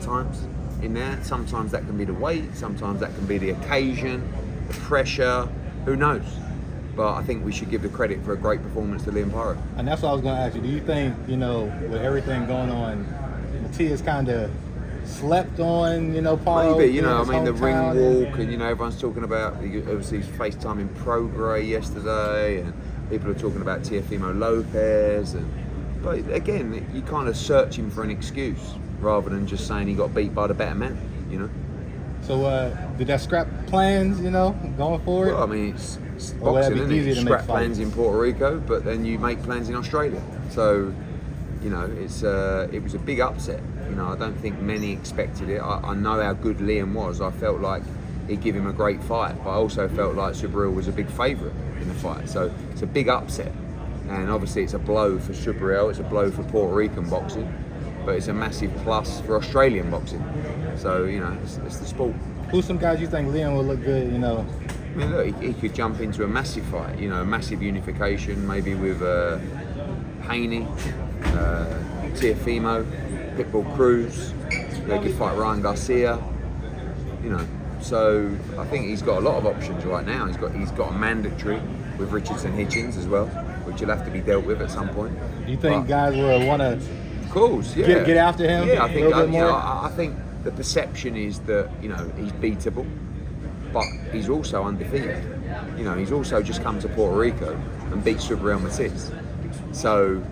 times in there. Sometimes that can be the weight, sometimes that can be the occasion, the pressure, who knows? But I think we should give the credit for a great performance to Liam Paro. And that's what I was going to ask you. Do you think, with everything going on, Matias kind of slept on, Paro? Maybe, the ring walk, and everyone's talking about, obviously he's FaceTiming Prograis yesterday, and people are talking about Teofimo Lopez, but again, you're kind of searching for an excuse rather than just saying he got beat by the better man, So did that scrap plans, going forward? Well, I mean, it's boxing, isn't it? Scrap plans in Puerto Rico, but then you make plans in Australia. So, it was a big upset. I don't think many expected it. I know how good Liam was. I felt like he'd give him a great fight, but I also felt like Subriel was a big favourite in the fight. So it's a big upset. And obviously it's a blow for Subriel, it's a blow for Puerto Rican boxing, but it's a massive plus for Australian boxing. So, it's the sport. Who's some guys you think Liam will look good, I mean, look, he could jump into a massive fight, a massive unification, maybe with Haney, Teofimo, Pitbull Cruz. They could fight Ryan Garcia, So I think he's got a lot of options right now. He's got a mandatory with Richardson Hitchens as well, which will have to be dealt with at some point. Do you think guys will want to? Of course, yeah. Get after him. Yeah, I think. I think the perception is that he's beatable, but he's also undefeated. He's also just come to Puerto Rico and beat Subriel Matias. So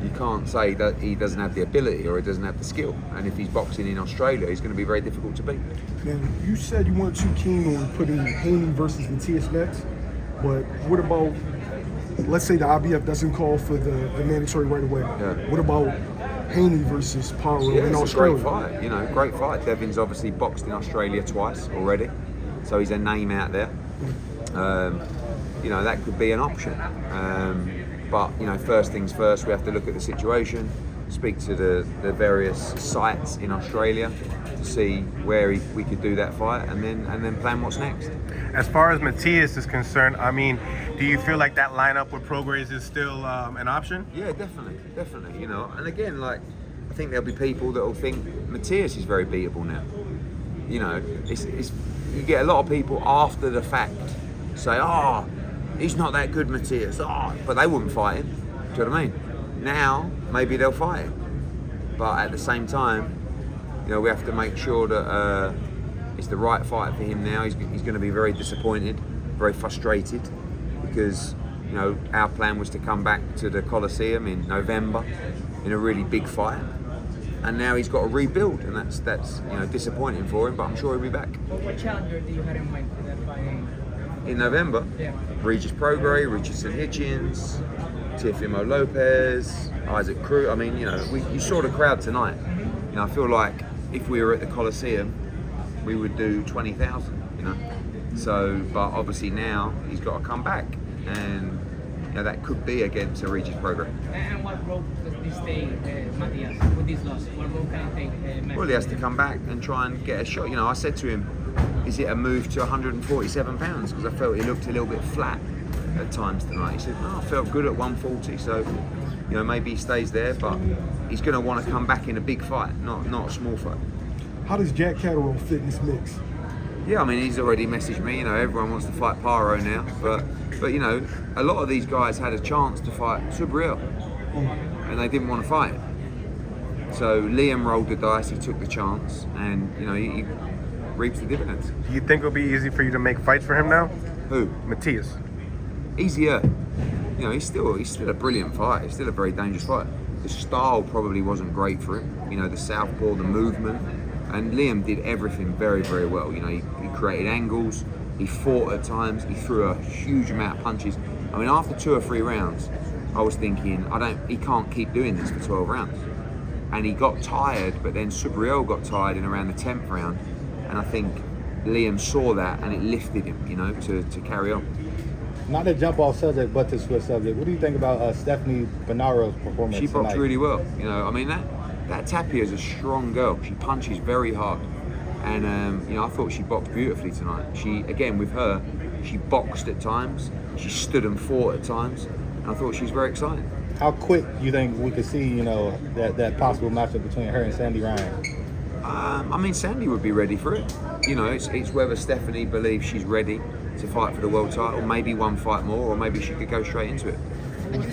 you can't say that he doesn't have the ability or he doesn't have the skill. And if he's boxing in Australia, he's going to be very difficult to beat. Now, you said you weren't too keen on putting Haney versus Matias next, but what about, let's say the IBF doesn't call for the mandatory right away. Yeah. What about Haney versus Paro in Australia? It's a great fight, great fight. Devin's obviously boxed in Australia twice already, so he's a name out there. That could be an option. But first things first, we have to look at the situation, speak to the various sites in Australia to see where we could do that fight, and then plan what's next. As far as Matias is concerned, I mean, do you feel like that lineup with Prograis is still an option? Yeah, definitely. And again, I think there'll be people that will think Matias is very beatable now. It's you get a lot of people after the fact say, "Oh, he's not that good, Matias." But they wouldn't fight him. Do you know what I mean? Now, maybe they'll fight him. But at the same time, we have to make sure that it's the right fight for him now. He's going to be very disappointed, very frustrated, because, our plan was to come back to the Coliseum in November in a really big fight. And now he's got to rebuild, and that's disappointing for him, but I'm sure he'll be back. What challenger do you have in mind for that fight? In November? Yeah. Regis Prograis, Richardson Hitchens, Teofimo Lopez, Isaac Cruz. I mean, you saw the crowd tonight. I feel like if we were at the Coliseum, we would do 20,000, So, but obviously now he's got to come back, and that could be against a Regis Prograis. And what road does this take, Matias, with this loss? What road can he take? Well, he has to come back and try and get a shot. I said to him, is it a move to 147 pounds? Because I felt he looked a little bit flat at times tonight. He said, no, I felt good at 140, so maybe he stays there, but he's going to want to come back in a big fight, not a small fight. How does Jack Catterall fit in this mix? Yeah, I mean, he's already messaged me. Everyone wants to fight Paro now, but a lot of these guys had a chance to fight Subriel, and they didn't want to fight him. So Liam rolled the dice. He took the chance, and he reaps the dividends. Do you think it'll be easy for you to make fights for him now? Who? Matias. Easier. He's still a brilliant fighter. He's still a very dangerous fighter. The style probably wasn't great for him. The southpaw, the movement. And Liam did everything very, very well. He created angles, he fought at times, he threw a huge amount of punches. I mean, after 2 or 3 rounds, I was thinking, he can't keep doing this for 12 rounds. And he got tired, but then Subriel got tired in around the 10th round. And I think Liam saw that and it lifted him, to carry on. Not to jump off subject, but to switch subject, what do you think about Stephanie Bonaro's performance She boxed tonight? really well. I mean, that Tapia is a strong girl. She punches very hard. And, I thought she boxed beautifully tonight. With her, she boxed at times. She stood and fought at times. And I thought she was very exciting. How quick do you think we could see, that possible matchup between her and Sandy Ryan? I mean, Sandy would be ready for it. You know, it's whether Stephanie believes she's ready to fight for the world title. Maybe one fight more, or maybe she could go straight into it.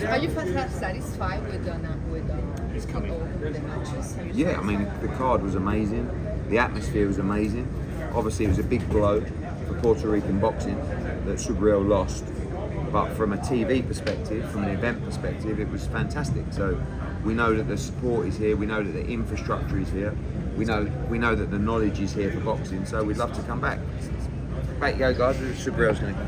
Are you satisfied with the matches? Yeah, I mean, the card was amazing. The atmosphere was amazing. Obviously, it was a big blow for Puerto Rican boxing that Subriel lost. But from a TV perspective, from an event perspective, it was fantastic. So we know that the support is here. We know that the infrastructure is here. We know that the knowledge is here for boxing. So we'd love to come back. Back you go, guys. Subriel's going to